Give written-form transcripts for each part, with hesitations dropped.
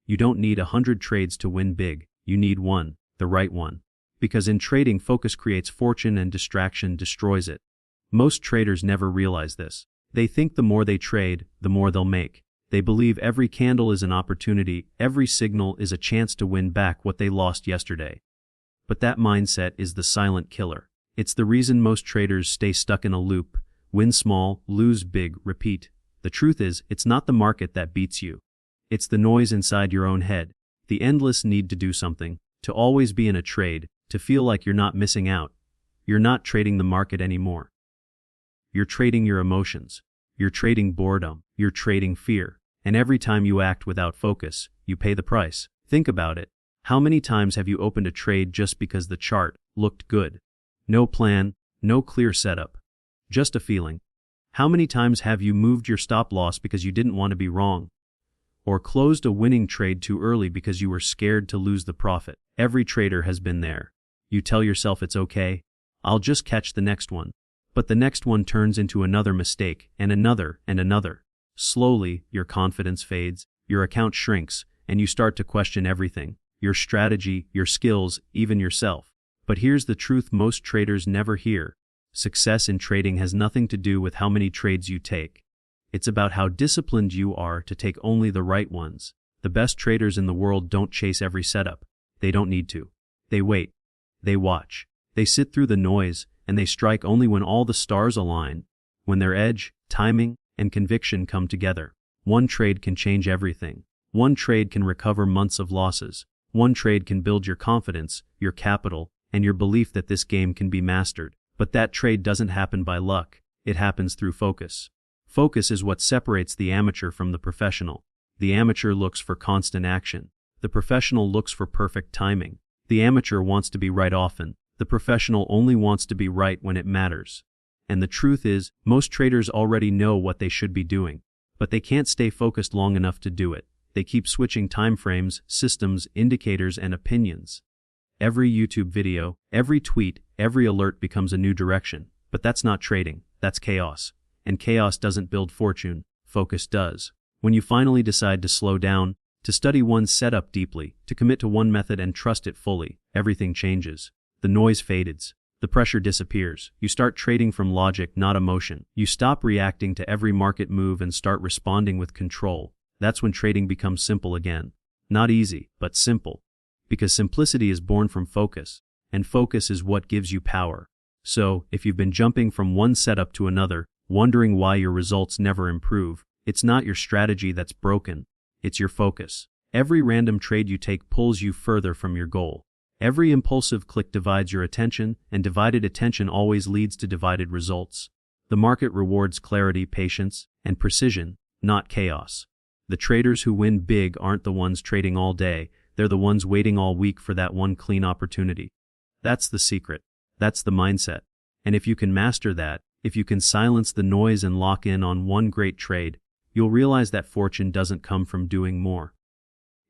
You don't need 100 trades to win big. You need one, the right one. Because in trading, focus creates fortune and distraction destroys it. Most traders never realize this. They think the more they trade, the more they'll make. They believe every candle is an opportunity, every signal is a chance to win back what they lost yesterday. But that mindset is the silent killer. It's the reason most traders stay stuck in a loop. Win small, lose big, repeat. The truth is, it's not the market that beats you. It's the noise inside your own head. The endless need to do something, to always be in a trade, to feel like you're not missing out. You're not trading the market anymore. You're trading your emotions. You're trading boredom. You're trading fear. And every time you act without focus, you pay the price. Think about it. How many times have you opened a trade just because the chart looked good? No plan, no clear setup. Just a feeling. How many times have you moved your stop loss because you didn't want to be wrong? Or closed a winning trade too early because you were scared to lose the profit? Every trader has been there. You tell yourself it's okay, I'll just catch the next one. But the next one turns into another mistake, and another, and another. Slowly, your confidence fades, your account shrinks, and you start to question everything. Your strategy, your skills, even yourself. But here's the truth most traders never hear. Success in trading has nothing to do with how many trades you take. It's about how disciplined you are to take only the right ones. The best traders in the world don't chase every setup. They don't need to. They wait. They watch. They sit through the noise, and they strike only when all the stars align. When their edge, timing, and conviction come together. One trade can change everything. One trade can recover months of losses. One trade can build your confidence, your capital, and your belief that this game can be mastered. But that trade doesn't happen by luck. It happens through focus. Focus is what separates the amateur from the professional. The amateur looks for constant action. The professional looks for perfect timing. The amateur wants to be right often. The professional only wants to be right when it matters. And the truth is, most traders already know what they should be doing. But they can't stay focused long enough to do it. They keep switching timeframes, systems, indicators, and opinions. Every YouTube video, every tweet, every alert becomes a new direction. But that's not trading, that's chaos. And chaos doesn't build fortune, focus does. When you finally decide to slow down, to study one setup deeply, to commit to one method and trust it fully, everything changes. The noise fades. The pressure disappears. You start trading from logic, not emotion. You stop reacting to every market move and start responding with control. That's when trading becomes simple again. Not easy, but simple. Because simplicity is born from focus, and focus is what gives you power. So, if you've been jumping from one setup to another, wondering why your results never improve, it's not your strategy that's broken, it's your focus. Every random trade you take pulls you further from your goal. Every impulsive click divides your attention, and divided attention always leads to divided results. The market rewards clarity, patience, and precision, not chaos. The traders who win big aren't the ones trading all day, they're the ones waiting all week for that one clean opportunity. That's the secret. That's the mindset. And if you can master that, if you can silence the noise and lock in on one great trade, you'll realize that fortune doesn't come from doing more.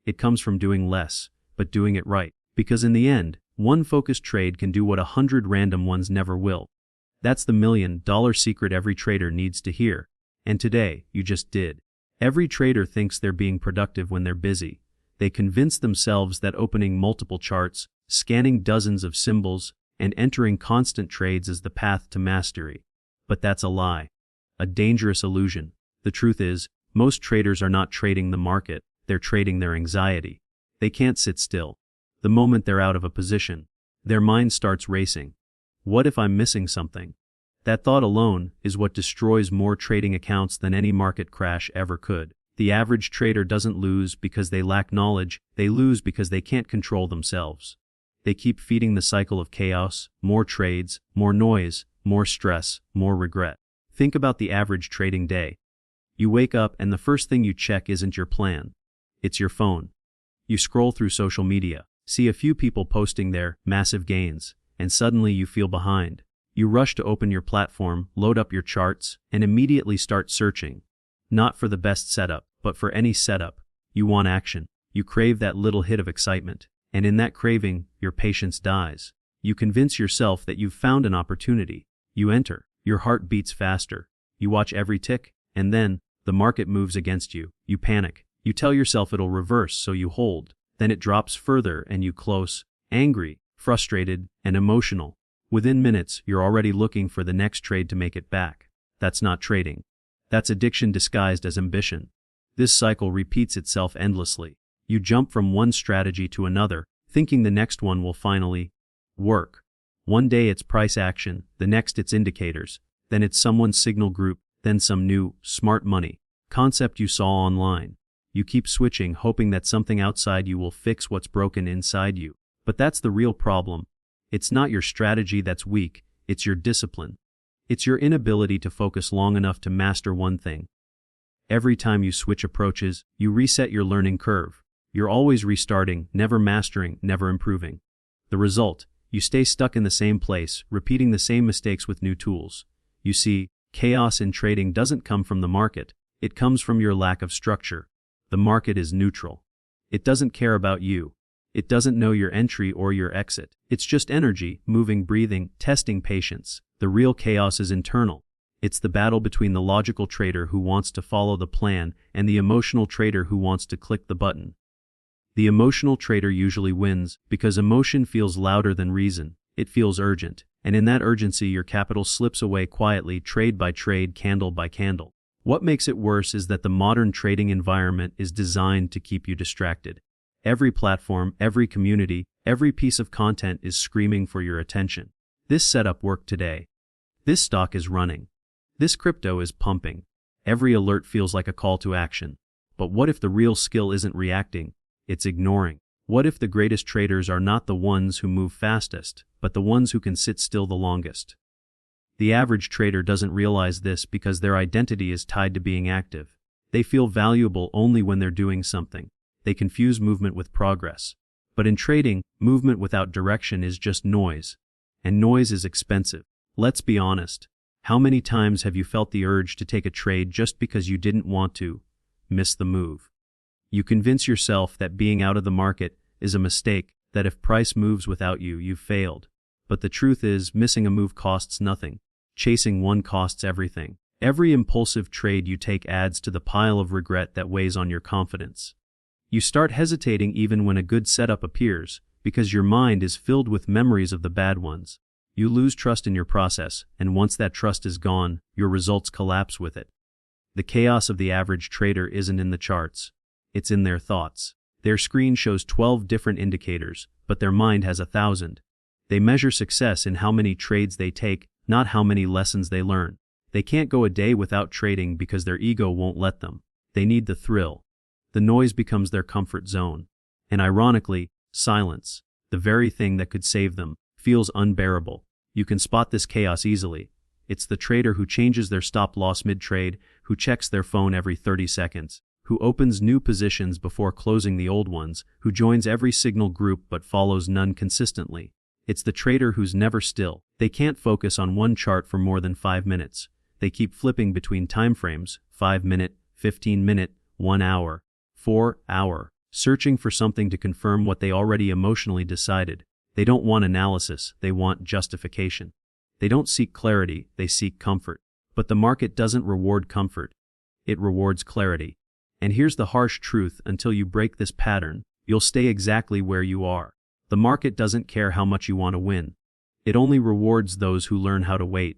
It comes from doing less, but doing it right. Because in the end, one focused trade can do what 100 random ones never will. That's the $1 million secret every trader needs to hear. And today, you just did. Every trader thinks they're being productive when they're busy. They convince themselves that opening multiple charts, scanning dozens of symbols, and entering constant trades is the path to mastery. But that's a lie. A dangerous illusion. The truth is, most traders are not trading the market, they're trading their anxiety. They can't sit still. The moment they're out of a position, their mind starts racing. What if I'm missing something? That thought alone is what destroys more trading accounts than any market crash ever could. The average trader doesn't lose because they lack knowledge, they lose because they can't control themselves. They keep feeding the cycle of chaos, more trades, more noise, more stress, more regret. Think about the average trading day. You wake up and the first thing you check isn't your plan. It's your phone. You scroll through social media, see a few people posting their massive gains, and suddenly you feel behind. You rush to open your platform, load up your charts, and immediately start searching. Not for the best setup, but for any setup. You want action. You crave that little hit of excitement. And in that craving, your patience dies. You convince yourself that you've found an opportunity. You enter. Your heart beats faster. You watch every tick, and then, the market moves against you. You panic. You tell yourself it'll reverse, so you hold. Then it drops further and you close, angry, frustrated, and emotional. Within minutes, you're already looking for the next trade to make it back. That's not trading. That's addiction disguised as ambition. This cycle repeats itself endlessly. You jump from one strategy to another, thinking the next one will finally work. One day it's price action, the next it's indicators, then it's someone's signal group, then some new, smart money concept you saw online. You keep switching, hoping that something outside you will fix what's broken inside you. But that's the real problem. It's not your strategy that's weak, it's your discipline. It's your inability to focus long enough to master one thing. Every time you switch approaches, you reset your learning curve. You're always restarting, never mastering, never improving. The result, you stay stuck in the same place, repeating the same mistakes with new tools. You see, chaos in trading doesn't come from the market, it comes from your lack of structure. The market is neutral. It doesn't care about you. It doesn't know your entry or your exit. It's just energy, moving, breathing, testing patience. The real chaos is internal. It's the battle between the logical trader who wants to follow the plan and the emotional trader who wants to click the button. The emotional trader usually wins because emotion feels louder than reason. It feels urgent, and in that urgency your capital slips away quietly, trade by trade, candle by candle. What makes it worse is that the modern trading environment is designed to keep you distracted. Every platform, every community, every piece of content is screaming for your attention. This setup worked today. This stock is running. This crypto is pumping. Every alert feels like a call to action. But what if the real skill isn't reacting? It's ignoring. What if the greatest traders are not the ones who move fastest, but the ones who can sit still the longest? The average trader doesn't realize this because their identity is tied to being active. They feel valuable only when they're doing something. They confuse movement with progress. But in trading, movement without direction is just noise. And noise is expensive. Let's be honest. How many times have you felt the urge to take a trade just because you didn't want to miss the move? You convince yourself that being out of the market is a mistake, that if price moves without you, you've failed. But the truth is, missing a move costs nothing. Chasing one costs everything. Every impulsive trade you take adds to the pile of regret that weighs on your confidence. You start hesitating even when a good setup appears, because your mind is filled with memories of the bad ones. You lose trust in your process, and once that trust is gone, your results collapse with it. The chaos of the average trader isn't in the charts. It's in their thoughts. Their screen shows 12 different indicators, but their mind has 1,000. They measure success in how many trades they take, not how many lessons they learn. They can't go a day without trading because their ego won't let them. They need the thrill. The noise becomes their comfort zone. And ironically, silence, the very thing that could save them, feels unbearable. You can spot this chaos easily. It's the trader who changes their stop-loss mid-trade, who checks their phone every 30 seconds, who opens new positions before closing the old ones, who joins every signal group but follows none consistently. It's the trader who's never still. They can't focus on one chart for more than 5 minutes. They keep flipping between timeframes, 5-minute, 15-minute, 1 hour, 4 hour, searching for something to confirm what they already emotionally decided. They don't want analysis, they want justification. They don't seek clarity, they seek comfort. But the market doesn't reward comfort. It rewards clarity. And here's the harsh truth, until you break this pattern, you'll stay exactly where you are. The market doesn't care how much you want to win. It only rewards those who learn how to wait.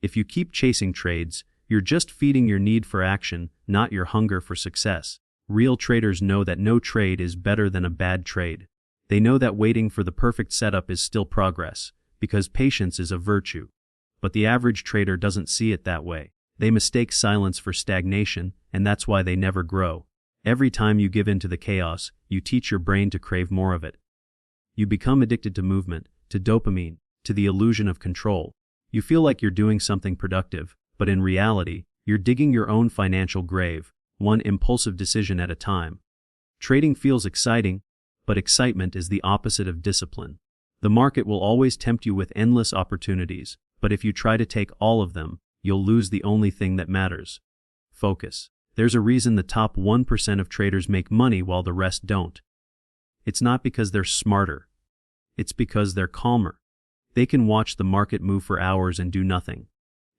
If you keep chasing trades, you're just feeding your need for action, not your hunger for success. Real traders know that no trade is better than a bad trade. They know that waiting for the perfect setup is still progress, because patience is a virtue. But the average trader doesn't see it that way. They mistake silence for stagnation, and that's why they never grow. Every time you give in to the chaos, you teach your brain to crave more of it. You become addicted to movement, to dopamine, to the illusion of control. You feel like you're doing something productive, but in reality, you're digging your own financial grave, one impulsive decision at a time. Trading feels exciting, but excitement is the opposite of discipline. The market will always tempt you with endless opportunities, but if you try to take all of them, you'll lose the only thing that matters: focus. There's a reason the top 1% of traders make money while the rest don't. It's not because they're smarter. It's because they're calmer. They can watch the market move for hours and do nothing.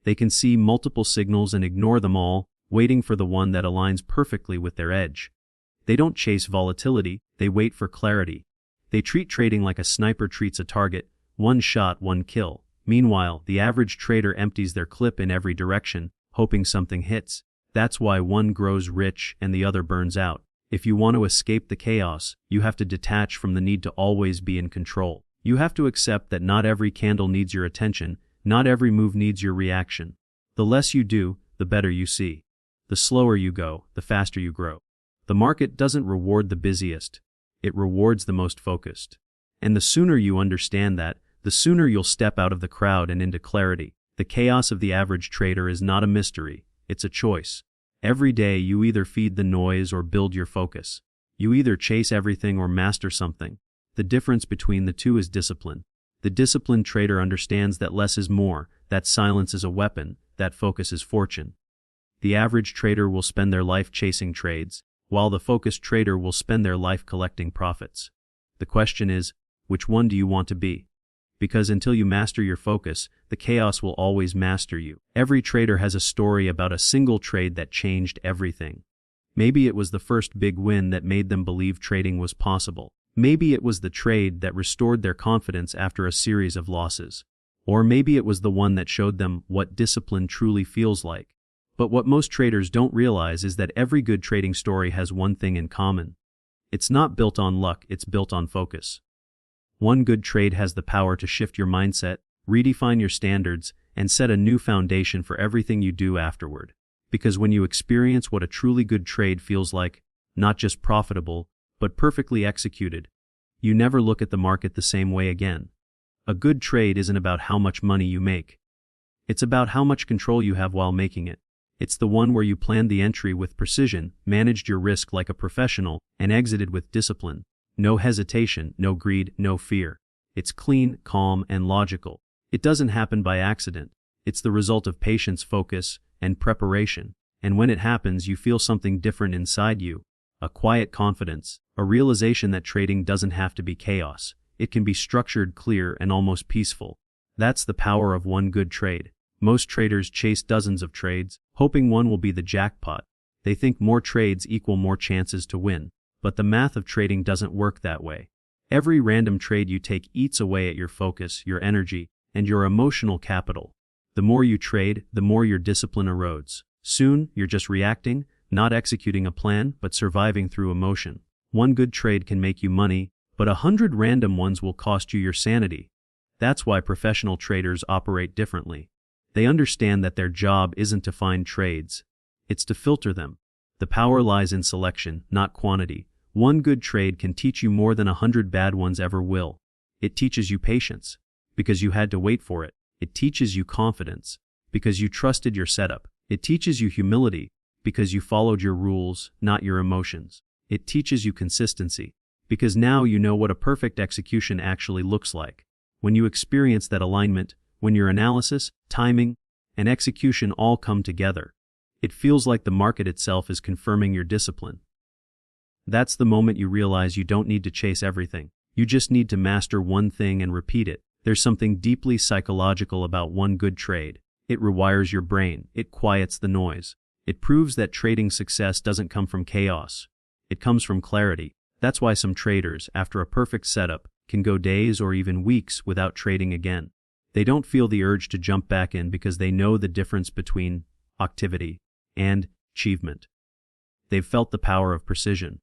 They can see multiple signals and ignore them all, waiting for the one that aligns perfectly with their edge. They don't chase volatility, they wait for clarity. They treat trading like a sniper treats a target, one shot, one kill. Meanwhile, the average trader empties their clip in every direction, hoping something hits. That's why one grows rich and the other burns out. If you want to escape the chaos, you have to detach from the need to always be in control. You have to accept that not every candle needs your attention, not every move needs your reaction. The less you do, the better you see. The slower you go, the faster you grow. The market doesn't reward the busiest. It rewards the most focused. And the sooner you understand that, the sooner you'll step out of the crowd and into clarity. The chaos of the average trader is not a mystery, it's a choice. Every day you either feed the noise or build your focus. You either chase everything or master something. The difference between the two is discipline. The disciplined trader understands that less is more, that silence is a weapon, that focus is fortune. The average trader will spend their life chasing trades, while the focused trader will spend their life collecting profits. The question is, which one do you want to be? Because until you master your focus, the chaos will always master you. Every trader has a story about a single trade that changed everything. Maybe it was the first big win that made them believe trading was possible. Maybe it was the trade that restored their confidence after a series of losses. Or maybe it was the one that showed them what discipline truly feels like. But what most traders don't realize is that every good trading story has one thing in common. It's not built on luck, it's built on focus. One good trade has the power to shift your mindset, redefine your standards, and set a new foundation for everything you do afterward. Because when you experience what a truly good trade feels like, not just profitable, but perfectly executed, you never look at the market the same way again. A good trade isn't about how much money you make. It's about how much control you have while making it. It's the one where you planned the entry with precision, managed your risk like a professional, and exited with discipline. No hesitation, no greed, no fear. It's clean, calm, and logical. It doesn't happen by accident. It's the result of patience, focus, and preparation. And when it happens, you feel something different inside you. A quiet confidence, a realization that trading doesn't have to be chaos. It can be structured, clear, and almost peaceful. That's the power of one good trade. Most traders chase dozens of trades, hoping one will be the jackpot. They think more trades equal more chances to win. But the math of trading doesn't work that way. Every random trade you take eats away at your focus, your energy, and your emotional capital. The more you trade, the more your discipline erodes. Soon, you're just reacting, not executing a plan, but surviving through emotion. One good trade can make you money, but 100 random ones will cost you your sanity. That's why professional traders operate differently. They understand that their job isn't to find trades. It's to filter them. The power lies in selection, not quantity. One good trade can teach you more than 100 bad ones ever will. It teaches you patience, because you had to wait for it. It teaches you confidence, because you trusted your setup. It teaches you humility, because you followed your rules, not your emotions. It teaches you consistency, because now you know what a perfect execution actually looks like. When you experience that alignment, when your analysis, timing, and execution all come together, it feels like the market itself is confirming your discipline. That's the moment you realize you don't need to chase everything. You just need to master one thing and repeat it. There's something deeply psychological about one good trade. It rewires your brain. It quiets the noise. It proves that trading success doesn't come from chaos. It comes from clarity. That's why some traders, after a perfect setup, can go days or even weeks without trading again. They don't feel the urge to jump back in because they know the difference between activity and achievement. They've felt the power of precision.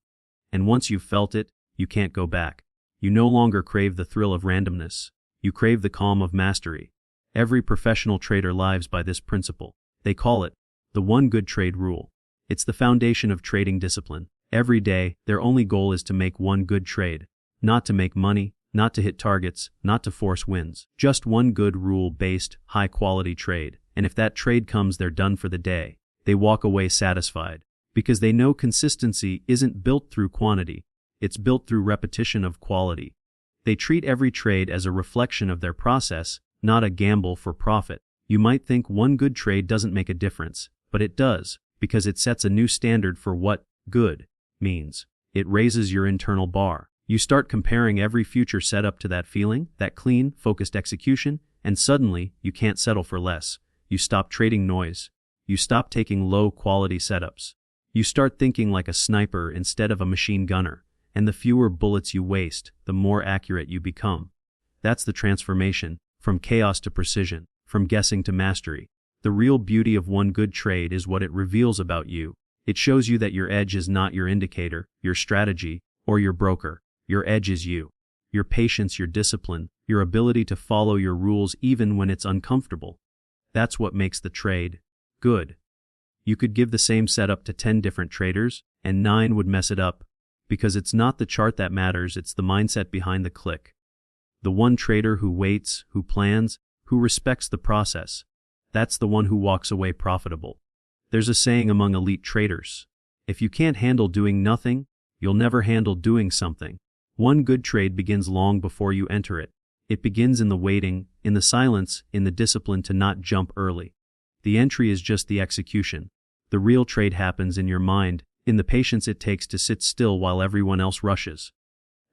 And once you've felt it, you can't go back. You no longer crave the thrill of randomness. You crave the calm of mastery. Every professional trader lives by this principle. They call it the one good trade rule. It's the foundation of trading discipline. Every day, their only goal is to make one good trade. Not to make money, not to hit targets, not to force wins. Just one good rule-based, high-quality trade. And if that trade comes, they're done for the day. They walk away satisfied. Because they know consistency isn't built through quantity, it's built through repetition of quality. They treat every trade as a reflection of their process, not a gamble for profit. You might think one good trade doesn't make a difference, but it does, because it sets a new standard for what good means. It raises your internal bar. You start comparing every future setup to that feeling, that clean, focused execution, and suddenly, you can't settle for less. You stop trading noise. You stop taking low-quality setups. You start thinking like a sniper instead of a machine gunner, and the fewer bullets you waste, the more accurate you become. That's the transformation, from chaos to precision, from guessing to mastery. The real beauty of one good trade is what it reveals about you. It shows you that your edge is not your indicator, your strategy, or your broker. Your edge is you. Your patience, your discipline, your ability to follow your rules even when it's uncomfortable. That's what makes the trade good. You could give the same setup to 10 different traders, and 9 would mess it up. Because it's not the chart that matters, it's the mindset behind the click. The one trader who waits, who plans, who respects the process, that's the one who walks away profitable. There's a saying among elite traders: if you can't handle doing nothing, you'll never handle doing something. One good trade begins long before you enter it. It begins in the waiting, in the silence, in the discipline to not jump early. The entry is just the execution. The real trade happens in your mind, in the patience it takes to sit still while everyone else rushes.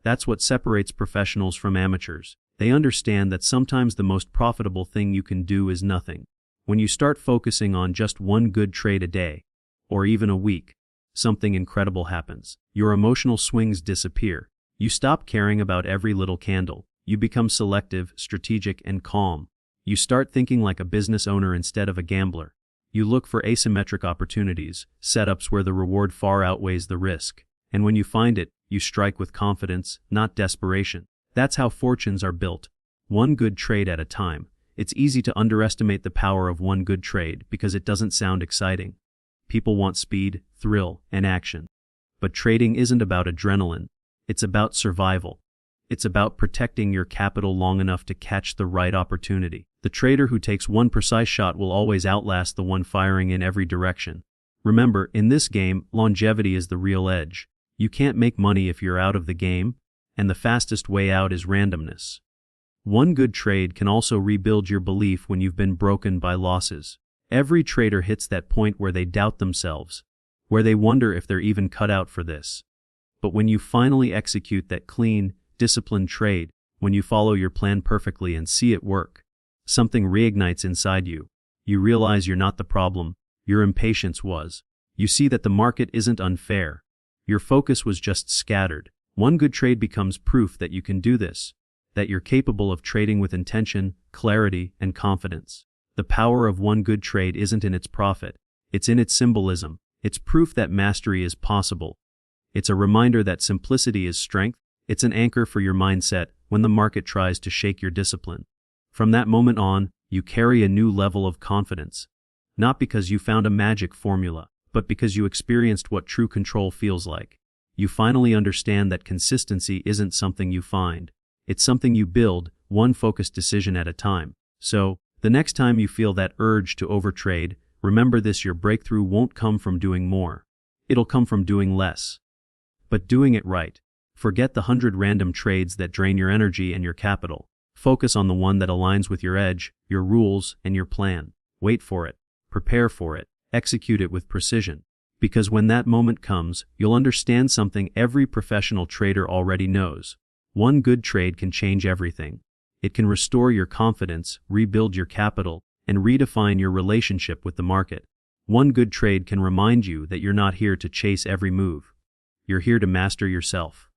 That's what separates professionals from amateurs. They understand that sometimes the most profitable thing you can do is nothing. When you start focusing on just one good trade a day, or even a week, something incredible happens. Your emotional swings disappear. You stop caring about every little candle. You become selective, strategic, and calm. You start thinking like a business owner instead of a gambler. You look for asymmetric opportunities, setups where the reward far outweighs the risk. And when you find it, you strike with confidence, not desperation. That's how fortunes are built. One good trade at a time. It's easy to underestimate the power of one good trade because it doesn't sound exciting. People want speed, thrill, and action. But trading isn't about adrenaline. It's about survival. It's about protecting your capital long enough to catch the right opportunity. The trader who takes one precise shot will always outlast the one firing in every direction. Remember, in this game, longevity is the real edge. You can't make money if you're out of the game, and the fastest way out is randomness. One good trade can also rebuild your belief when you've been broken by losses. Every trader hits that point where they doubt themselves, where they wonder if they're even cut out for this. But when you finally execute that clean, disciplined trade, when you follow your plan perfectly and see it work, something reignites inside you. You realize you're not the problem, your impatience was. You see that the market isn't unfair. Your focus was just scattered. One good trade becomes proof that you can do this, that you're capable of trading with intention, clarity, and confidence. The power of one good trade isn't in its profit, it's in its symbolism. It's proof that mastery is possible. It's a reminder that simplicity is strength. It's an anchor for your mindset when the market tries to shake your discipline. From that moment on, you carry a new level of confidence. Not because you found a magic formula, but because you experienced what true control feels like. You finally understand that consistency isn't something you find. It's something you build, one focused decision at a time. So, the next time you feel that urge to overtrade, remember this: your breakthrough won't come from doing more. It'll come from doing less. But doing it right. Forget the 100 random trades that drain your energy and your capital. Focus on the one that aligns with your edge, your rules, and your plan. Wait for it. Prepare for it. Execute it with precision. Because when that moment comes, you'll understand something every professional trader already knows. One good trade can change everything. It can restore your confidence, rebuild your capital, and redefine your relationship with the market. One good trade can remind you that you're not here to chase every move. You're here to master yourself.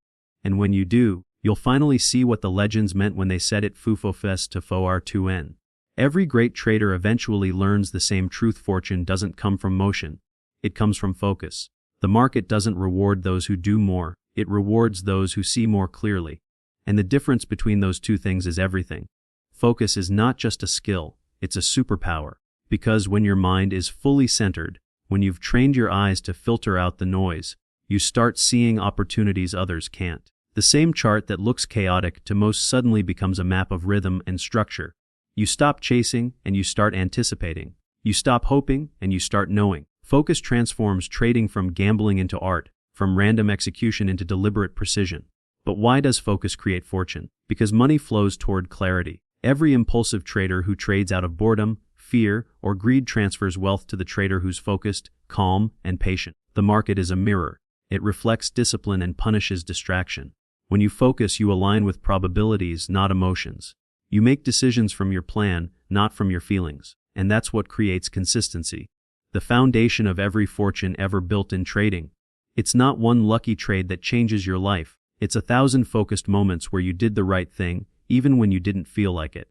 And when you do, you'll finally see what the legends meant when they said it: FocusEqualsFortune. Every great trader eventually learns the same truth: fortune doesn't come from motion. It comes from focus. The market doesn't reward those who do more, it rewards those who see more clearly. And the difference between those two things is everything. Focus is not just a skill, it's a superpower. Because when your mind is fully centered, when you've trained your eyes to filter out the noise, you start seeing opportunities others can't. The same chart that looks chaotic to most suddenly becomes a map of rhythm and structure. You stop chasing and you start anticipating. You stop hoping and you start knowing. Focus transforms trading from gambling into art, from random execution into deliberate precision. But why does focus create fortune? Because money flows toward clarity. Every impulsive trader who trades out of boredom, fear, or greed transfers wealth to the trader who's focused, calm, and patient. The market is a mirror. It reflects discipline and punishes distraction. When you focus, you align with probabilities, not emotions. You make decisions from your plan, not from your feelings. And that's what creates consistency. the foundation of every fortune ever built in trading. It's not one lucky trade that changes your life. It's 1,000 focused moments where you did the right thing, even when you didn't feel like it.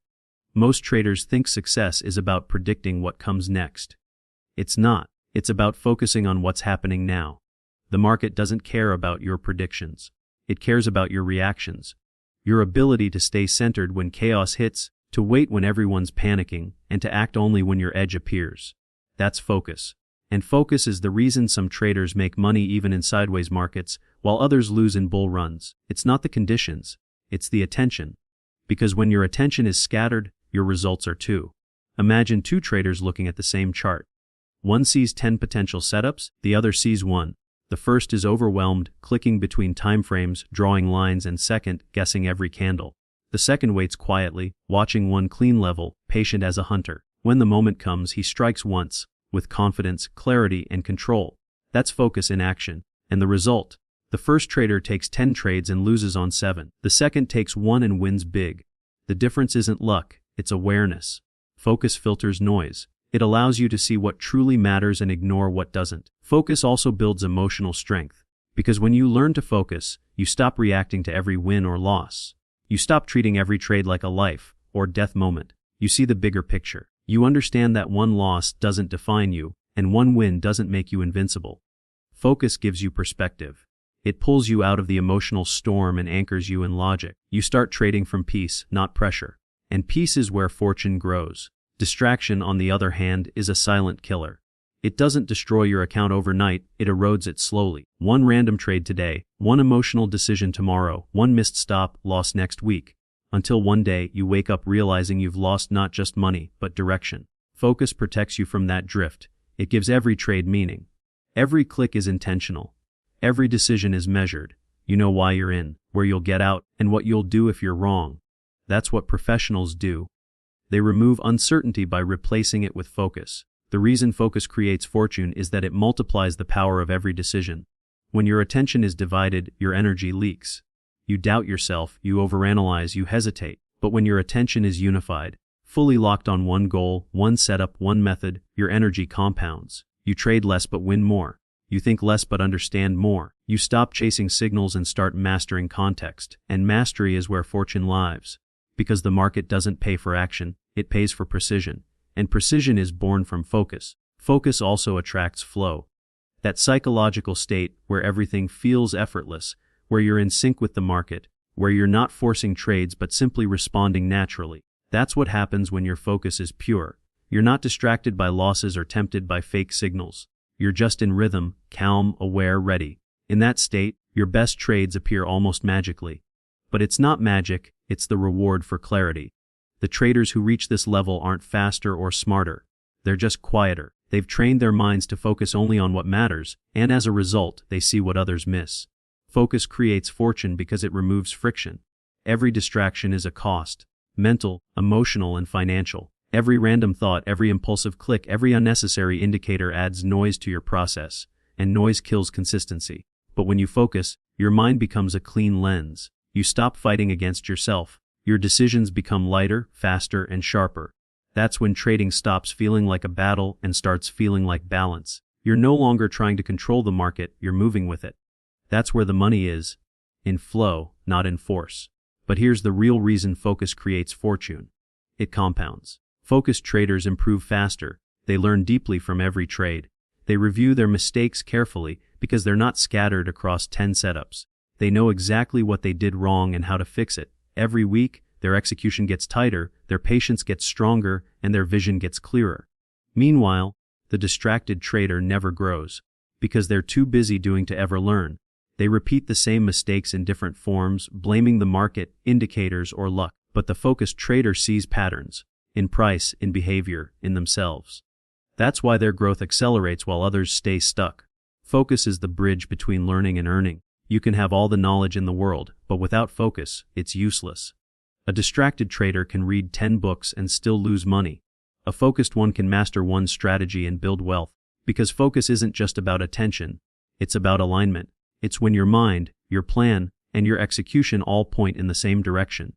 Most traders think success is about predicting what comes next. It's not. It's about focusing on what's happening now. The market doesn't care about your predictions. It cares about your reactions. Your ability to stay centered when chaos hits, to wait when everyone's panicking, and to act only when your edge appears. That's focus. And focus is the reason some traders make money even in sideways markets, while others lose in bull runs. It's not the conditions. It's the attention. Because when your attention is scattered, your results are too. Imagine two traders looking at the same chart. One sees 10 potential setups, the other sees one. The first is overwhelmed, clicking between timeframes, drawing lines, and second, guessing every candle. The second waits quietly, watching one clean level, patient as a hunter. When the moment comes, he strikes once, with confidence, clarity, and control. That's focus in action. And the result? The first trader takes 10 trades and loses on 7. The second takes 1 and wins big. The difference isn't luck, it's awareness. Focus filters noise. It allows you to see what truly matters and ignore what doesn't. Focus also builds emotional strength. Because when you learn to focus, you stop reacting to every win or loss. You stop treating every trade like a life or death moment. You see the bigger picture. You understand that one loss doesn't define you, and one win doesn't make you invincible. Focus gives you perspective. It pulls you out of the emotional storm and anchors you in logic. You start trading from peace, not pressure. And peace is where fortune grows. Distraction, on the other hand, is a silent killer. It doesn't destroy your account overnight, it erodes it slowly. One random trade today, one emotional decision tomorrow, one missed stop, loss next week. Until one day you wake up realizing you've lost not just money, but direction. Focus protects you from that drift. It gives every trade meaning. Every click is intentional. Every decision is measured. You know why you're in, where you'll get out, and what you'll do if you're wrong. That's what professionals do. They remove uncertainty by replacing it with focus. The reason focus creates fortune is that it multiplies the power of every decision. When your attention is divided, your energy leaks. You doubt yourself, you overanalyze, you hesitate. But when your attention is unified, fully locked on one goal, one setup, one method, your energy compounds. You trade less but win more. You think less but understand more. You stop chasing signals and start mastering context. And mastery is where fortune lives. Because the market doesn't pay for action, it pays for precision. And precision is born from focus. Focus also attracts flow. That psychological state where everything feels effortless, where you're in sync with the market, where you're not forcing trades but simply responding naturally. That's what happens when your focus is pure. You're not distracted by losses or tempted by fake signals. You're just in rhythm, calm, aware, ready. In that state, your best trades appear almost magically. But it's not magic, it's the reward for clarity. The traders who reach this level aren't faster or smarter. They're just quieter. They've trained their minds to focus only on what matters, and as a result, they see what others miss. Focus creates fortune because it removes friction. Every distraction is a cost. Mental, emotional, and financial. Every random thought, every impulsive click, every unnecessary indicator adds noise to your process, and noise kills consistency. But when you focus, your mind becomes a clean lens. You stop fighting against yourself. Your decisions become lighter, faster, and sharper. That's when trading stops feeling like a battle and starts feeling like balance. You're no longer trying to control the market, you're moving with it. That's where the money is. In flow, not in force. But here's the real reason focus creates fortune. It compounds. Focused traders improve faster. They learn deeply from every trade. They review their mistakes carefully because they're not scattered across 10 setups. They know exactly what they did wrong and how to fix it. Every week, their execution gets tighter, their patience gets stronger, and their vision gets clearer. Meanwhile, the distracted trader never grows because they're too busy doing to ever learn. They repeat the same mistakes in different forms, blaming the market, indicators, or luck. But the focused trader sees patterns. In price, in behavior, in themselves. That's why their growth accelerates while others stay stuck. Focus is the bridge between learning and earning. You can have all the knowledge in the world, but without focus, it's useless. A distracted trader can read 10 books and still lose money. A focused one can master one strategy and build wealth. Because focus isn't just about attention, it's about alignment. It's when your mind, your plan, and your execution all point in the same direction.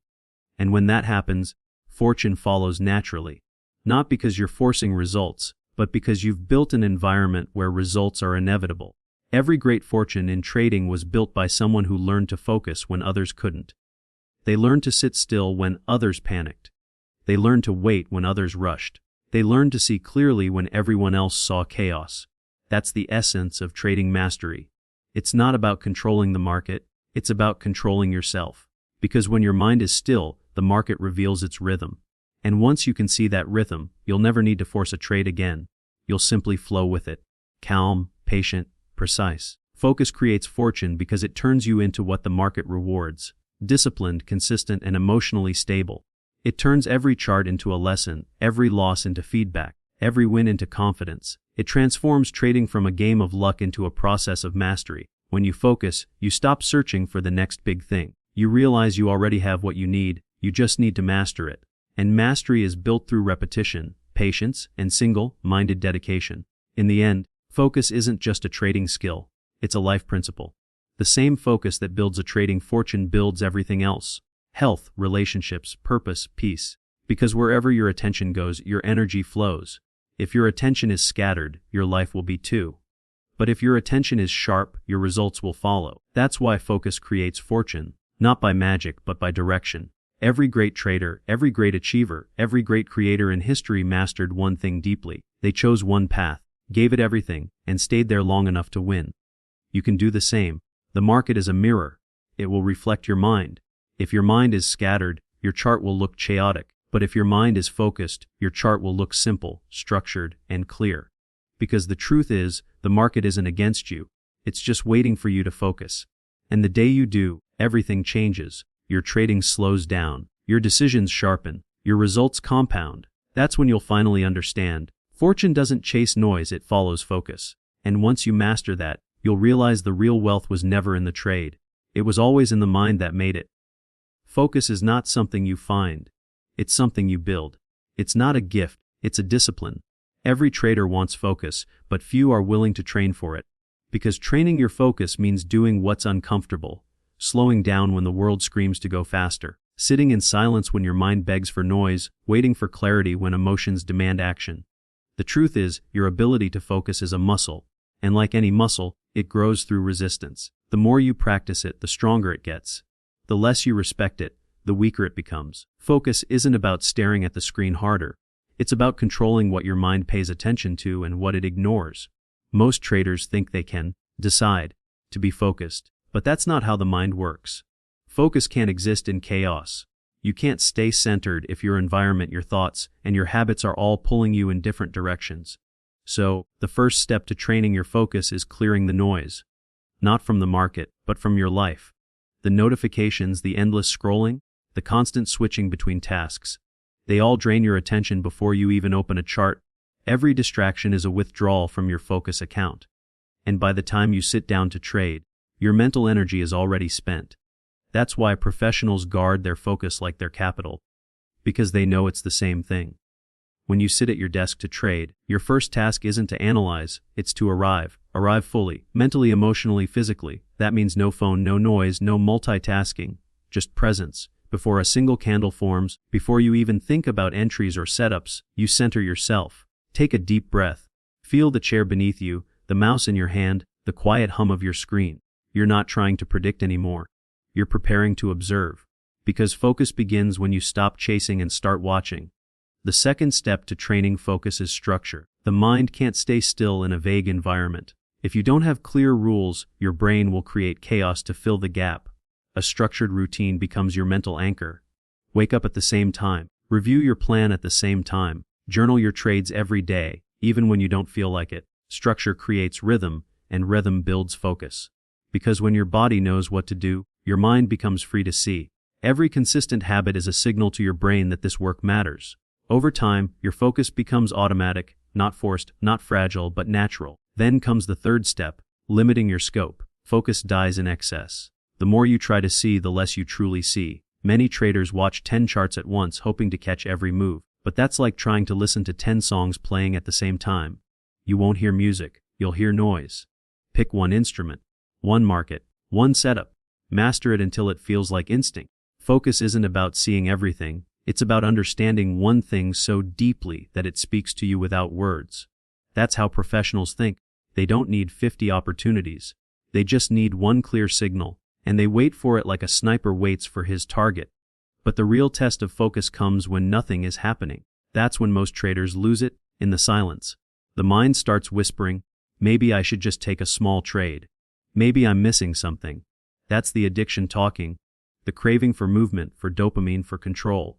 And when that happens, fortune follows naturally. Not because you're forcing results, but because you've built an environment where results are inevitable. Every great fortune in trading was built by someone who learned to focus when others couldn't. They learned to sit still when others panicked. They learned to wait when others rushed. They learned to see clearly when everyone else saw chaos. That's the essence of trading mastery. It's not about controlling the market, it's about controlling yourself. Because when your mind is still, the market reveals its rhythm. And once you can see that rhythm, you'll never need to force a trade again. You'll simply flow with it. Calm, patient, precise. Focus creates fortune because it turns you into what the market rewards. Disciplined, consistent, and emotionally stable. It turns every chart into a lesson, every loss into feedback, every win into confidence. It transforms trading from a game of luck into a process of mastery. When you focus, you stop searching for the next big thing. You realize you already have what you need, you just need to master it. And mastery is built through repetition, patience, and single-minded dedication. In the end, focus isn't just a trading skill, it's a life principle. The same focus that builds a trading fortune builds everything else. Health, relationships, purpose, peace. Because wherever your attention goes, your energy flows. If your attention is scattered, your life will be too. But if your attention is sharp, your results will follow. That's why focus creates fortune, not by magic but by direction. Every great trader, every great achiever, every great creator in history mastered one thing deeply. They chose one path, gave it everything, and stayed there long enough to win. You can do the same. The market is a mirror. It will reflect your mind. If your mind is scattered, your chart will look chaotic. But if your mind is focused, your chart will look simple, structured, and clear. Because the truth is, the market isn't against you. It's just waiting for you to focus. And the day you do, everything changes. Your trading slows down. Your decisions sharpen. Your results compound. That's when you'll finally understand. Fortune doesn't chase noise, it follows focus. And once you master that, you'll realize the real wealth was never in the trade. It was always in the mind that made it. Focus is not something you find. It's something you build. It's not a gift, it's a discipline. Every trader wants focus, but few are willing to train for it. Because training your focus means doing what's uncomfortable, slowing down when the world screams to go faster, sitting in silence when your mind begs for noise, waiting for clarity when emotions demand action. The truth is, your ability to focus is a muscle, and like any muscle, it grows through resistance. The more you practice it, the stronger it gets. The less you respect it, the weaker it becomes. Focus isn't about staring at the screen harder. It's about controlling what your mind pays attention to and what it ignores. Most traders think they can decide to be focused, but that's not how the mind works. Focus can't exist in chaos. You can't stay centered if your environment, your thoughts, and your habits are all pulling you in different directions. So, the first step to training your focus is clearing the noise. Not from the market, but from your life. The notifications, the endless scrolling, the constant switching between tasks. They all drain your attention before you even open a chart. Every distraction is a withdrawal from your focus account. And by the time you sit down to trade, your mental energy is already spent. That's why professionals guard their focus like their capital. Because they know it's the same thing. When you sit at your desk to trade, your first task isn't to analyze, it's to arrive. Arrive fully, mentally, emotionally, physically. That means no phone, no noise, no multitasking, just presence. Before a single candle forms, before you even think about entries or setups, you center yourself. Take a deep breath. Feel the chair beneath you, the mouse in your hand, the quiet hum of your screen. You're not trying to predict anymore. You're preparing to observe. Because focus begins when you stop chasing and start watching. The second step to training focus is structure. The mind can't stay still in a vague environment. If you don't have clear rules, your brain will create chaos to fill the gap. A structured routine becomes your mental anchor. Wake up at the same time. Review your plan at the same time. Journal your trades every day, even when you don't feel like it. Structure creates rhythm, and rhythm builds focus. Because when your body knows what to do, your mind becomes free to see. Every consistent habit is a signal to your brain that this work matters. Over time, your focus becomes automatic, not forced, not fragile, but natural. Then comes the third step, limiting your scope. Focus dies in excess. The more you try to see, the less you truly see. Many traders watch 10 charts at once, hoping to catch every move. But that's like trying to listen to 10 songs playing at the same time. You won't hear music, you'll hear noise. Pick one instrument, one market, one setup. Master it until it feels like instinct. Focus isn't about seeing everything, it's about understanding one thing so deeply that it speaks to you without words. That's how professionals think. They don't need 50 opportunities. They just need one clear signal, and they wait for it like a sniper waits for his target. But the real test of focus comes when nothing is happening. That's when most traders lose it, in the silence. The mind starts whispering, maybe I should just take a small trade. Maybe I'm missing something. That's the addiction talking, the craving for movement, for dopamine, for control.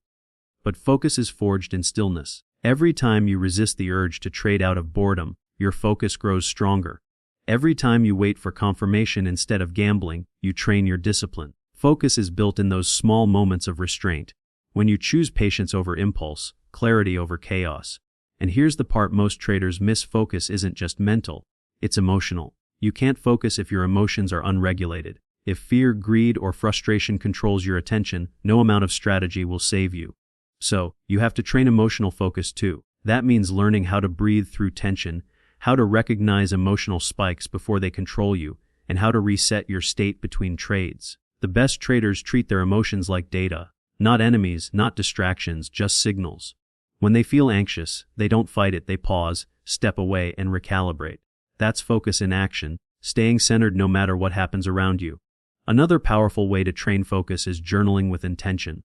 But focus is forged in stillness. Every time you resist the urge to trade out of boredom, your focus grows stronger. Every time you wait for confirmation instead of gambling, you train your discipline. Focus is built in those small moments of restraint, when you choose patience over impulse, clarity over chaos. And here's the part most traders miss: focus isn't just mental, it's emotional. You can't focus if your emotions are unregulated. If fear, greed, or frustration controls your attention, no amount of strategy will save you. So, you have to train emotional focus too. That means learning how to breathe through tension, how to recognize emotional spikes before they control you, and how to reset your state between trades. The best traders treat their emotions like data, not enemies, not distractions, just signals. When they feel anxious, they don't fight it, they pause, step away, and recalibrate. That's focus in action, staying centered no matter what happens around you. Another powerful way to train focus is journaling with intention.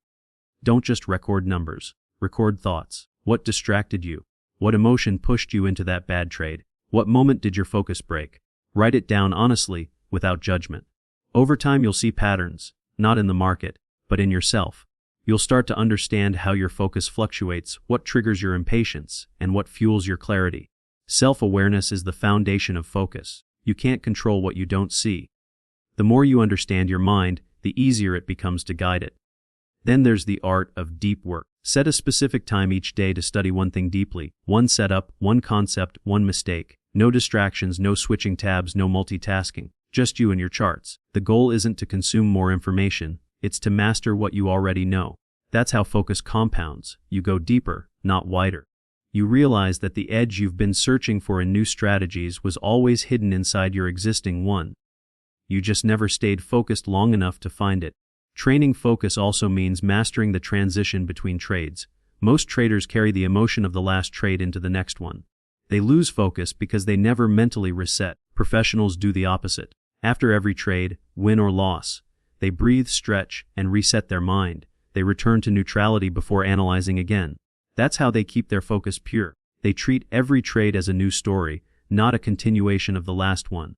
Don't just record numbers, record thoughts. What distracted you? What emotion pushed you into that bad trade? What moment did your focus break? Write it down honestly, without judgment. Over time you'll see patterns, not in the market, but in yourself. You'll start to understand how your focus fluctuates, what triggers your impatience, and what fuels your clarity. Self-awareness is the foundation of focus. You can't control what you don't see. The more you understand your mind, the easier it becomes to guide it. Then there's the art of deep work. Set a specific time each day to study one thing deeply. One setup, one concept, one mistake. No distractions, no switching tabs, no multitasking. Just you and your charts. The goal isn't to consume more information, it's to master what you already know. That's how focus compounds. You go deeper, not wider. You realize that the edge you've been searching for in new strategies was always hidden inside your existing one. You just never stayed focused long enough to find it. Training focus also means mastering the transition between trades. Most traders carry the emotion of the last trade into the next one. They lose focus because they never mentally reset. Professionals do the opposite. After every trade, win or loss, they breathe, stretch, and reset their mind. They return to neutrality before analyzing again. That's how they keep their focus pure. They treat every trade as a new story, not a continuation of the last one.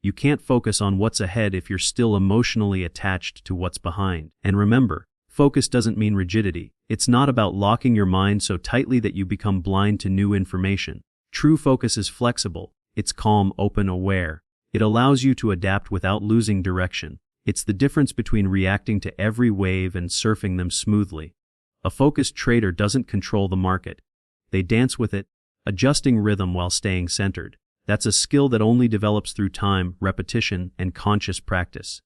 You can't focus on what's ahead if you're still emotionally attached to what's behind. And remember, focus doesn't mean rigidity. It's not about locking your mind so tightly that you become blind to new information. True focus is flexible. It's calm, open, aware. It allows you to adapt without losing direction. It's the difference between reacting to every wave and surfing them smoothly. A focused trader doesn't control the market. They dance with it, adjusting rhythm while staying centered. That's a skill that only develops through time, repetition, and conscious practice.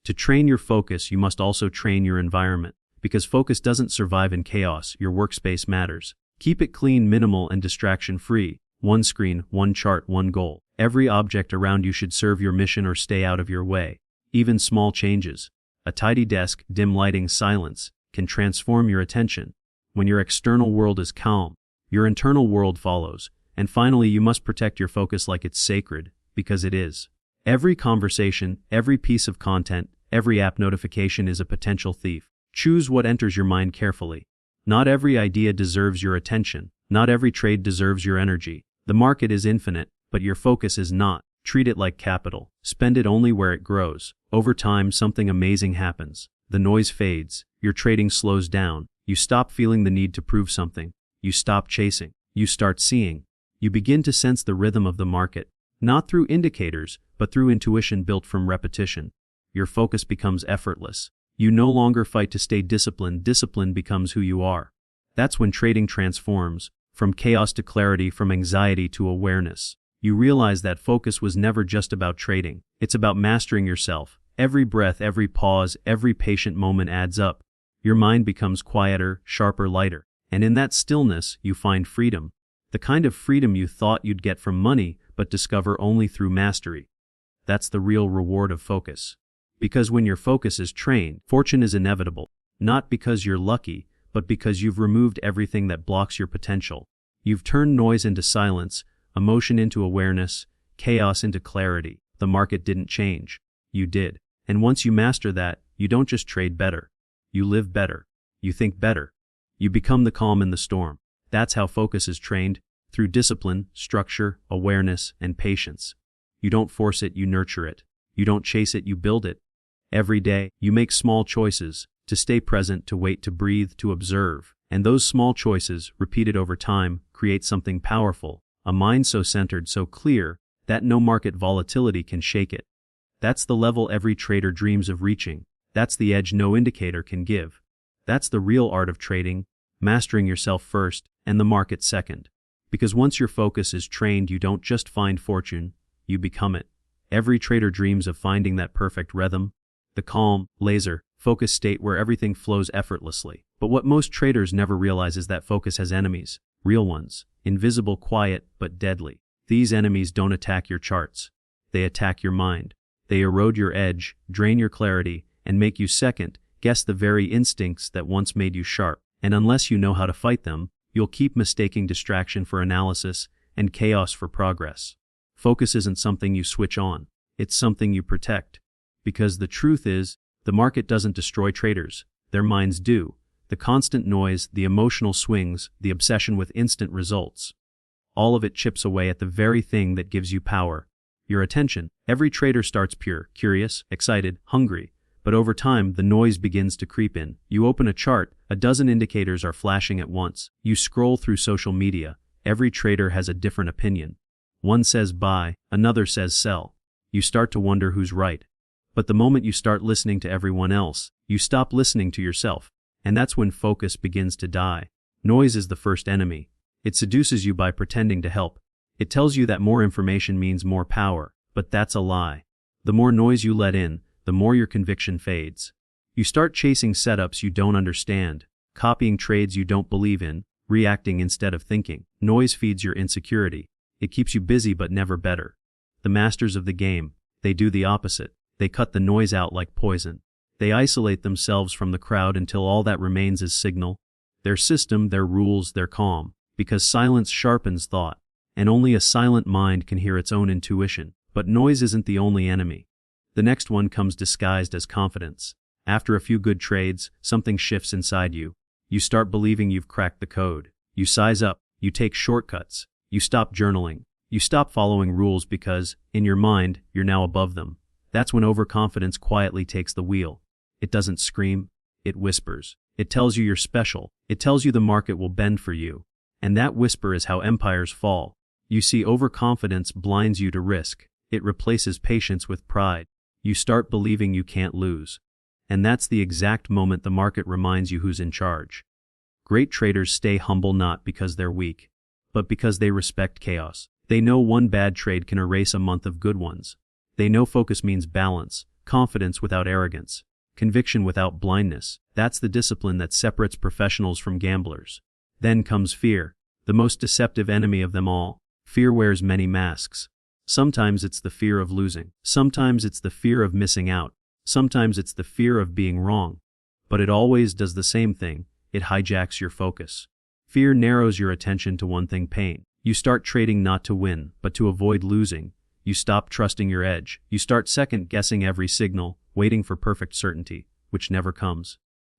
To train your focus, you must also train your environment. Because focus doesn't survive in chaos, your workspace matters. Keep it clean, minimal, and distraction-free. One screen, one chart, one goal. Every object around you should serve your mission or stay out of your way. Even small changes, a tidy desk, dim lighting, silence, can transform your attention. When your external world is calm, your internal world follows. And finally, you must protect your focus like it's sacred, because it is. Every conversation, every piece of content, every app notification is a potential thief. Choose what enters your mind carefully. Not every idea deserves your attention. Not every trade deserves your energy. The market is infinite, but your focus is not. Treat it like capital. Spend it only where it grows. Over time, something amazing happens. The noise fades. Your trading slows down. You stop feeling the need to prove something. You stop chasing. You start seeing. You begin to sense the rhythm of the market, not through indicators, but through intuition built from repetition. Your focus becomes effortless. You no longer fight to stay disciplined. Discipline becomes who you are. That's when trading transforms, from chaos to clarity, from anxiety to awareness. You realize that focus was never just about trading. It's about mastering yourself. Every breath, every pause, every patient moment adds up. Your mind becomes quieter, sharper, lighter. And in that stillness, you find freedom. The kind of freedom you thought you'd get from money, but discover only through mastery. That's the real reward of focus. Because when your focus is trained, fortune is inevitable. Not because you're lucky, but because you've removed everything that blocks your potential. You've turned noise into silence, emotion into awareness, chaos into clarity. The market didn't change. You did. And once you master that, you don't just trade better. You live better. You think better. You become the calm in the storm. That's how focus is trained, through discipline, structure, awareness, and patience. You don't force it, you nurture it. You don't chase it, you build it. Every day, you make small choices, to stay present, to wait, to breathe, to observe. And those small choices, repeated over time, create something powerful, a mind so centered, so clear, that no market volatility can shake it. That's the level every trader dreams of reaching. That's the edge no indicator can give. That's the real art of trading, mastering yourself first, and the market second. Because once your focus is trained, you don't just find fortune, you become it. Every trader dreams of finding that perfect rhythm, the calm, laser, focused state where everything flows effortlessly. But what most traders never realize is that focus has enemies, real ones, invisible, quiet, but deadly. These enemies don't attack your charts. They attack your mind. They erode your edge, drain your clarity, and make you second guess the very instincts that once made you sharp. And unless you know how to fight them, you'll keep mistaking distraction for analysis and chaos for progress. Focus isn't something you switch on. It's something you protect. Because the truth is, the market doesn't destroy traders. Their minds do. The constant noise, the emotional swings, the obsession with instant results. All of it chips away at the very thing that gives you power. Your attention. Every trader starts pure, curious, excited, hungry. But over time, the noise begins to creep in. You open a chart, a dozen indicators are flashing at once. You scroll through social media. Every trader has a different opinion. One says buy, another says sell. You start to wonder who's right. But the moment you start listening to everyone else, you stop listening to yourself. And that's when focus begins to die. Noise is the first enemy. It seduces you by pretending to help. It tells you that more information means more power. But that's a lie. The more noise you let in, the more your conviction fades. You start chasing setups you don't understand, copying trades you don't believe in, reacting instead of thinking. Noise feeds your insecurity. It keeps you busy but never better. The masters of the game, they do the opposite. They cut the noise out like poison. They isolate themselves from the crowd until all that remains is signal, their system, their rules, their calm. Because silence sharpens thought, and only a silent mind can hear its own intuition. But noise isn't the only enemy. The next one comes disguised as confidence. After a few good trades, something shifts inside you. You start believing you've cracked the code. You size up, you take shortcuts, you stop journaling, you stop following rules because, in your mind, you're now above them. That's when overconfidence quietly takes the wheel. It doesn't scream, it whispers. It tells you you're special. It tells you the market will bend for you. And that whisper is how empires fall. You see, overconfidence blinds you to risk. It replaces patience with pride. You start believing you can't lose. And that's the exact moment the market reminds you who's in charge. Great traders stay humble not because they're weak, but because they respect chaos. They know one bad trade can erase a month of good ones. They know focus means balance, confidence without arrogance, conviction without blindness. That's the discipline that separates professionals from gamblers. Then comes fear, the most deceptive enemy of them all. Fear wears many masks. Sometimes it's the fear of losing. Sometimes it's the fear of missing out. Sometimes it's the fear of being wrong. But it always does the same thing. It hijacks your focus. Fear narrows your attention to one thing: pain. You start trading not to win, but to avoid losing. You stop trusting your edge. You start second-guessing every signal, waiting for perfect certainty, which never comes.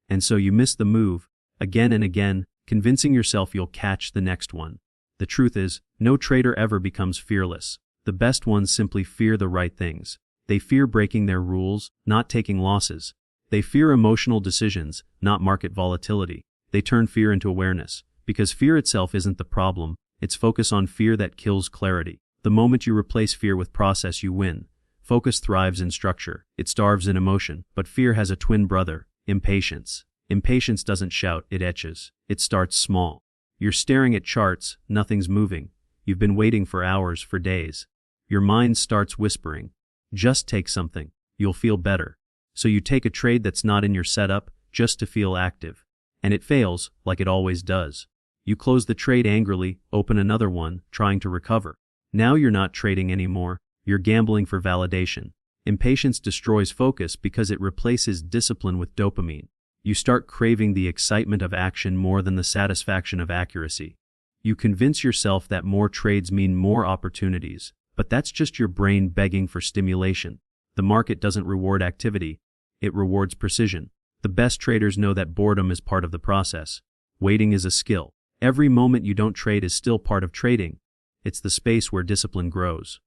And so you miss the move, again and again, convincing yourself you'll catch the next one. The truth is, no trader ever becomes fearless. The best ones simply fear the right things. They fear breaking their rules, not taking losses. They fear emotional decisions, not market volatility. They turn fear into awareness, because fear itself isn't the problem. It's focus on fear that kills clarity. The moment you replace fear with process, you win. Focus thrives in structure. It starves in emotion. But fear has a twin brother: impatience. Impatience doesn't shout, it etches. It starts small. You're staring at charts, nothing's moving. You've been waiting for hours, for days. Your mind starts whispering, just take something, you'll feel better. So you take a trade that's not in your setup, just to feel active. And it fails, like it always does. You close the trade angrily, open another one, trying to recover. Now you're not trading anymore, you're gambling for validation. Impatience destroys focus because it replaces discipline with dopamine. You start craving the excitement of action more than the satisfaction of accuracy. You convince yourself that more trades mean more opportunities, but that's just your brain begging for stimulation. The market doesn't reward activity, it rewards precision. The best traders know that boredom is part of the process. Waiting is a skill. Every moment you don't trade is still part of trading. It's the space where discipline grows.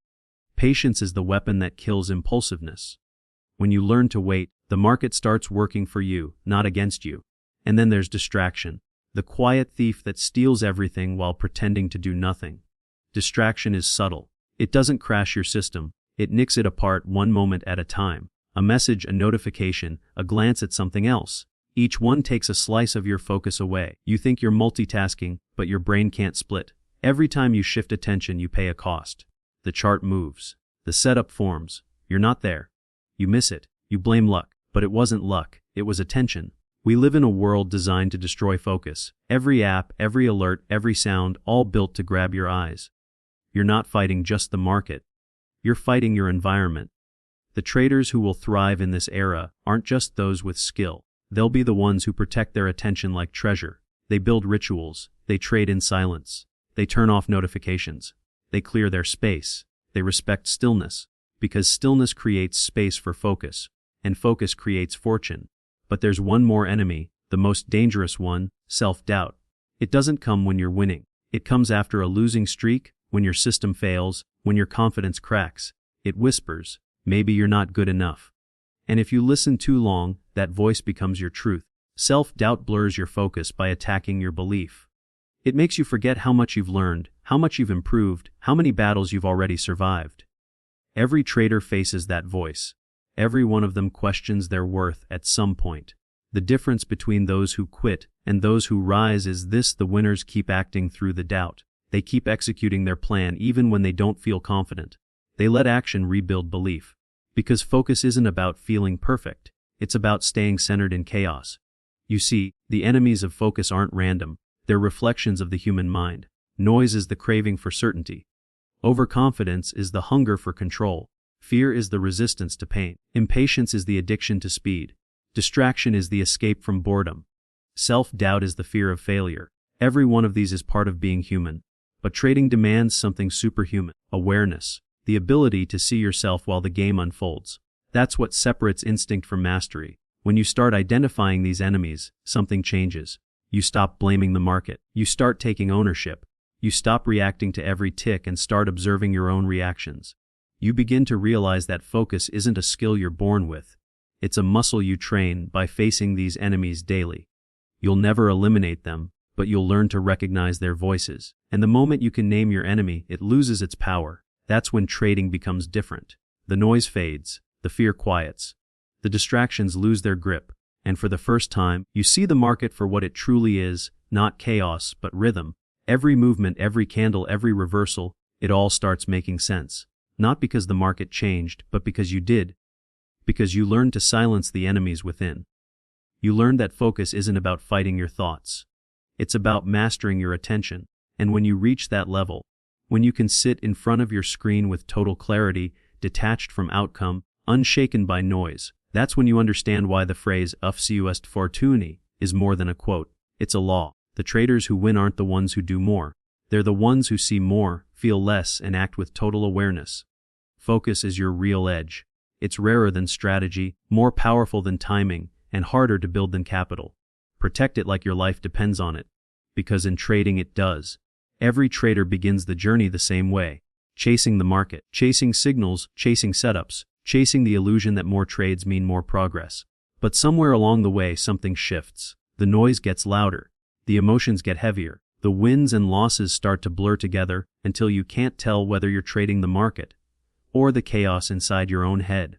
Patience is the weapon that kills impulsiveness. When you learn to wait, the market starts working for you, not against you. And then there's distraction, the quiet thief that steals everything while pretending to do nothing. Distraction is subtle. It doesn't crash your system, it nicks it apart one moment at a time. A message, a notification, a glance at something else. Each one takes a slice of your focus away. You think you're multitasking, but your brain can't split. Every time you shift attention, you pay a cost. The chart moves. The setup forms. You're not there. You miss it. You blame luck. But it wasn't luck. It was attention. We live in a world designed to destroy focus. Every app, every alert, every sound, all built to grab your eyes. You're not fighting just the market. You're fighting your environment. The traders who will thrive in this era aren't just those with skill. They'll be the ones who protect their attention like treasure. They build rituals. They trade in silence. They turn off notifications. They clear their space. They respect stillness. Because stillness creates space for focus. And focus creates fortune. But there's one more enemy, the most dangerous one, self-doubt. It doesn't come when you're winning. It comes after a losing streak, when your system fails, when your confidence cracks. It whispers, maybe you're not good enough. And if you listen too long, that voice becomes your truth. Self-doubt blurs your focus by attacking your belief. It makes you forget how much you've learned, how much you've improved, how many battles you've already survived. Every trader faces that voice. Every one of them questions their worth at some point. The difference between those who quit and those who rise is this: the winners keep acting through the doubt. They keep executing their plan even when they don't feel confident. They let action rebuild belief. Because focus isn't about feeling perfect. It's about staying centered in chaos. You see, the enemies of focus aren't random. They're reflections of the human mind. Noise is the craving for certainty. Overconfidence is the hunger for control. Fear is the resistance to pain. Impatience is the addiction to speed. Distraction is the escape from boredom. Self-doubt is the fear of failure. Every one of these is part of being human. But trading demands something superhuman: awareness, the ability to see yourself while the game unfolds. That's what separates instinct from mastery. When you start identifying these enemies, something changes. You stop blaming the market. You start taking ownership. You stop reacting to every tick and start observing your own reactions. You begin to realize that focus isn't a skill you're born with. It's a muscle you train by facing these enemies daily. You'll never eliminate them, but you'll learn to recognize their voices. And the moment you can name your enemy, it loses its power. That's when trading becomes different. The noise fades, the fear quiets, the distractions lose their grip, and for the first time, you see the market for what it truly is, not chaos, but rhythm. Every movement, every candle, every reversal, it all starts making sense. Not because the market changed, but because you did. Because you learned to silence the enemies within. You learned that focus isn't about fighting your thoughts. It's about mastering your attention. And when you reach that level, when you can sit in front of your screen with total clarity, detached from outcome, unshaken by noise, that's when you understand why the phrase FocusEqualsFortune is more than a quote. It's a law. The traders who win aren't the ones who do more. They're the ones who see more, feel less, and act with total awareness. Focus is your real edge. It's rarer than strategy, more powerful than timing, and harder to build than capital. Protect it like your life depends on it. Because in trading it does. Every trader begins the journey the same way. Chasing the market, chasing signals, chasing setups, chasing the illusion that more trades mean more progress. But somewhere along the way something shifts. The noise gets louder. The emotions get heavier. The wins and losses start to blur together until you can't tell whether you're trading the market or the chaos inside your own head.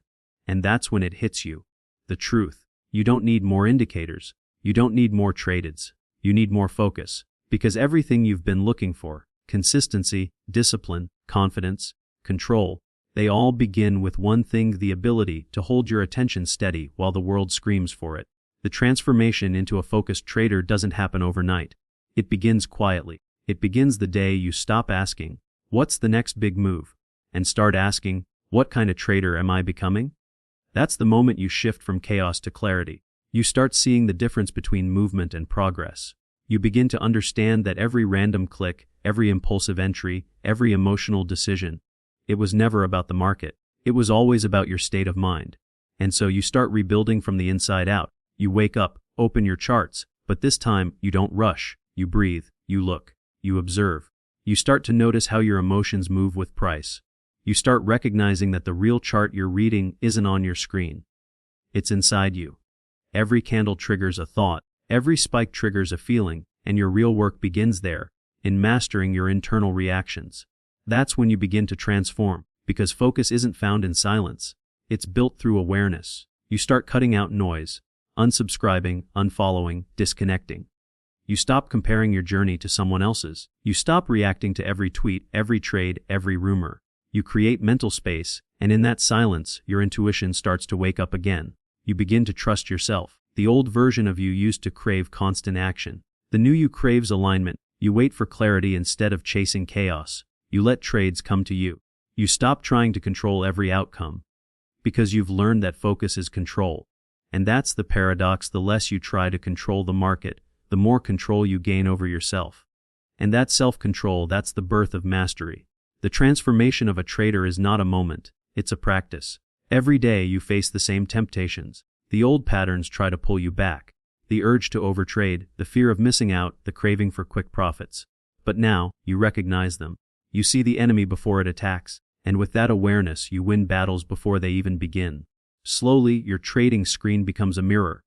And that's when it hits you. The truth. You don't need more indicators. You don't need more trades. You need more focus. Because everything you've been looking for, consistency, discipline, confidence, control, they all begin with one thing: the ability to hold your attention steady while the world screams for it. The transformation into a focused trader doesn't happen overnight. It begins quietly. It begins the day you stop asking, "What's the next big move?" and start asking, "What kind of trader am I becoming?" That's the moment you shift from chaos to clarity. You start seeing the difference between movement and progress. You begin to understand that every random click, every impulsive entry, every emotional decision, it was never about the market. It was always about your state of mind. And so you start rebuilding from the inside out. You wake up, open your charts, but this time you don't rush. You breathe, you look, you observe. You start to notice how your emotions move with price. You start recognizing that the real chart you're reading isn't on your screen. It's inside you. Every candle triggers a thought, every spike triggers a feeling, and your real work begins there, in mastering your internal reactions. That's when you begin to transform, because focus isn't found in silence. It's built through awareness. You start cutting out noise, unsubscribing, unfollowing, disconnecting. You stop comparing your journey to someone else's. You stop reacting to every tweet, every trade, every rumor. You create mental space, and in that silence, your intuition starts to wake up again. You begin to trust yourself. The old version of you used to crave constant action. The new you craves alignment. You wait for clarity instead of chasing chaos. You let trades come to you. You stop trying to control every outcome, because you've learned that focus is control. And that's the paradox. The less you try to control the market, the more control you gain over yourself. And that self-control, that's the birth of mastery. The transformation of a trader is not a moment, it's a practice. Every day you face the same temptations. The old patterns try to pull you back. The urge to overtrade, the fear of missing out, the craving for quick profits. But now, you recognize them. You see the enemy before it attacks, and with that awareness you win battles before they even begin. Slowly, your trading screen becomes a mirror,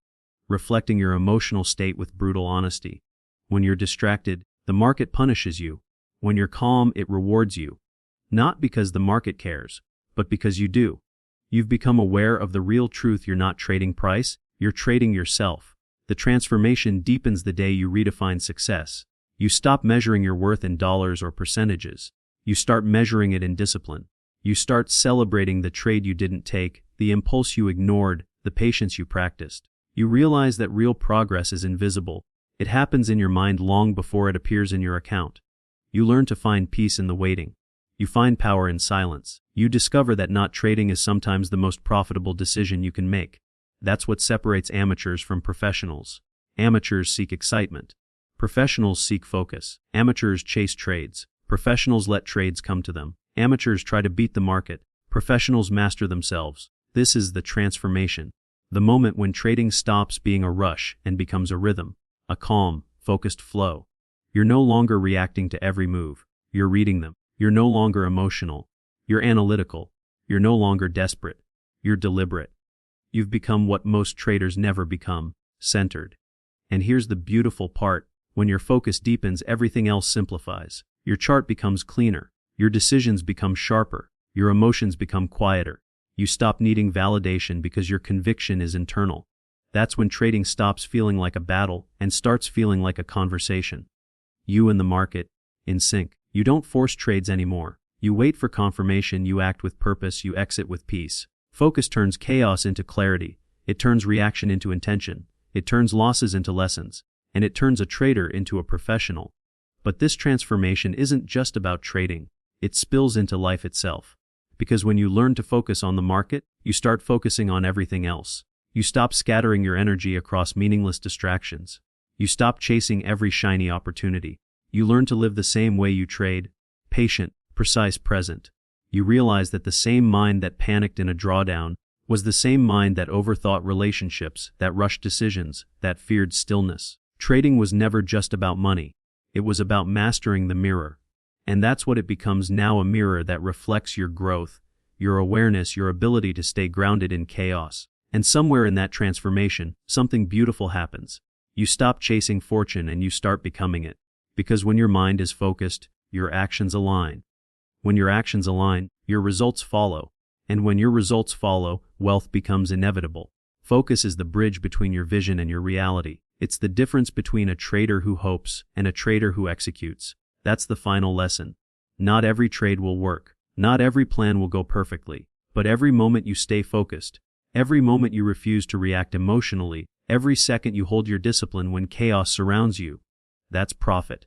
reflecting your emotional state with brutal honesty. When you're distracted, the market punishes you. When you're calm, it rewards you. Not because the market cares, but because you do. You've become aware of the real truth. You're not trading price, you're trading yourself. The transformation deepens the day you redefine success. You stop measuring your worth in dollars or percentages. You start measuring it in discipline. You start celebrating the trade you didn't take, the impulse you ignored, the patience you practiced. You realize that real progress is invisible. It happens in your mind long before it appears in your account. You learn to find peace in the waiting. You find power in silence. You discover that not trading is sometimes the most profitable decision you can make. That's what separates amateurs from professionals. Amateurs seek excitement. Professionals seek focus. Amateurs chase trades. Professionals let trades come to them. Amateurs try to beat the market. Professionals master themselves. This is the transformation. The moment when trading stops being a rush and becomes a rhythm, a calm, focused flow. You're no longer reacting to every move. You're reading them. You're no longer emotional. You're analytical. You're no longer desperate. You're deliberate. You've become what most traders never become, centered. And here's the beautiful part. When your focus deepens, everything else simplifies. Your chart becomes cleaner. Your decisions become sharper. Your emotions become quieter. You stop needing validation because your conviction is internal. That's when trading stops feeling like a battle and starts feeling like a conversation. You and the market, in sync. You don't force trades anymore. You wait for confirmation, you act with purpose, you exit with peace. Focus turns chaos into clarity. It turns reaction into intention. It turns losses into lessons. And it turns a trader into a professional. But this transformation isn't just about trading. It spills into life itself. Because when you learn to focus on the market, you start focusing on everything else. You stop scattering your energy across meaningless distractions. You stop chasing every shiny opportunity. You learn to live the same way you trade, patient, precise, present. You realize that the same mind that panicked in a drawdown was the same mind that overthought relationships, that rushed decisions, that feared stillness. Trading was never just about money. It was about mastering the mirror. And that's what it becomes now, a mirror that reflects your growth, your awareness, your ability to stay grounded in chaos. And somewhere in that transformation, something beautiful happens. You stop chasing fortune and you start becoming it. Because when your mind is focused, your actions align. When your actions align, your results follow. And when your results follow, wealth becomes inevitable. Focus is the bridge between your vision and your reality. It's the difference between a trader who hopes and a trader who executes. That's the final lesson. Not every trade will work. Not every plan will go perfectly. But every moment you stay focused, every moment you refuse to react emotionally, every second you hold your discipline when chaos surrounds you, that's profit.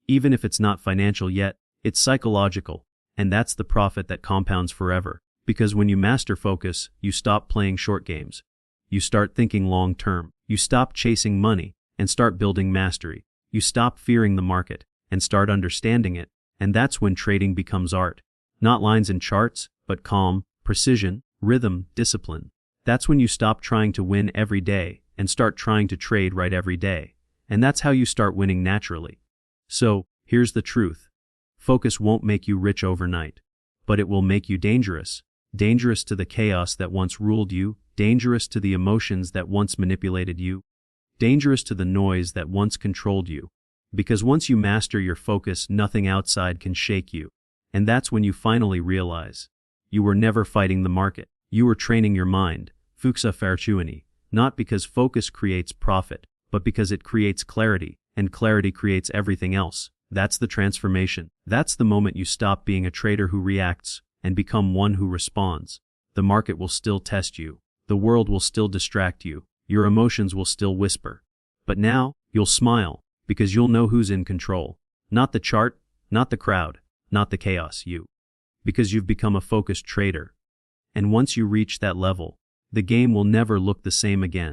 Even if it's not financial yet, it's psychological. And that's the profit that compounds forever. Because when you master focus, you stop playing short games. You start thinking long term. You stop chasing money and start building mastery. You stop fearing the market and start understanding it, and that's when trading becomes art. Not lines and charts, but calm, precision, rhythm, discipline. That's when you stop trying to win every day and start trying to trade right every day. And that's how you start winning naturally. So, here's the truth. Focus won't make you rich overnight, but it will make you dangerous. Dangerous to the chaos that once ruled you, dangerous to the emotions that once manipulated you, dangerous to the noise that once controlled you. Because once you master your focus, nothing outside can shake you. And that's when you finally realize you were never fighting the market. You were training your mind, FocusEqualsFortune, not because focus creates profit, but because it creates clarity, and clarity creates everything else. That's the transformation. That's the moment you stop being a trader who reacts and become one who responds. The market will still test you. The world will still distract you. Your emotions will still whisper. But now, you'll smile, because you'll know who's in control. Not the chart, not the crowd, not the chaos, you. Because you've become a focused trader. And once you reach that level, the game will never look the same again.